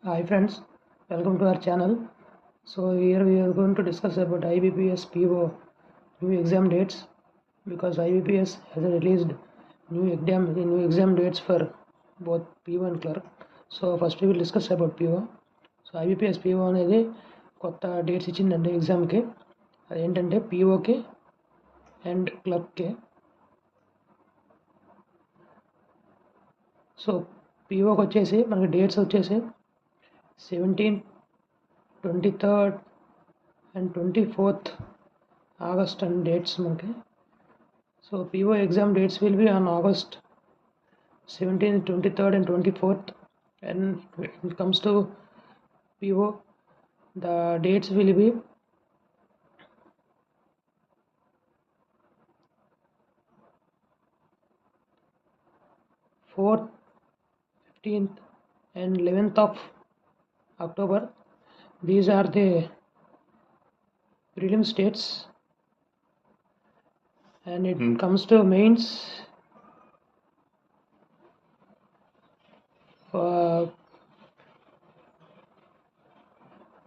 Hi friends, welcome to our channel. So here we are going to discuss about IBPS PO new exam dates because IBPS has released new exam dates for both PO and clerk. So first we will discuss about PO. So IBPS PO అనేది కొత్త dates ఇచ్చిందండి ఎగ్జామ్కి. అదేంటంటే POకి and క్లర్క్కి. So POకి వచ్చేసి మనకి dates వచ్చేసి 17, 23rd and 24th August and dates మనకి. So PO exam dates will be on August 17th, 23rd and 24th. And when it comes to PO, the dates will be 4th, 15th and 11th of October. These are the prelim dates. And it comes to mains,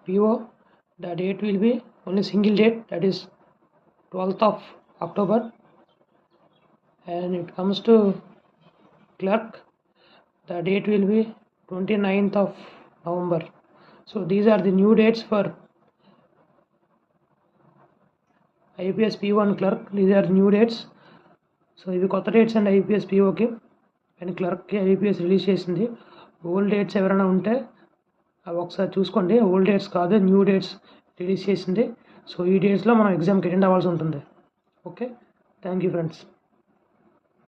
PO, the date will be only single date, that is 12th of October. And it comes to clerk, the date will be 29th of November. So these are the new dates for IBPS PO and clerk. These are new dates. So ఇవి కొత్త dates and IBPS POకి and క్లర్క్కి IBPS release చేసింది. Old dates ఎవరైనా ఉంటే అవి ఒకసారి చూసుకోండి. ఓల్డ్ డేట్స్ కాదు, న్యూ డేట్స్ రిలీజ్ చేసింది. సో ఈ డేట్స్లో మనం ఎగ్జామ్కి అటెండ్ అవ్వాల్సి ఉంటుంది. Okay, thank you friends.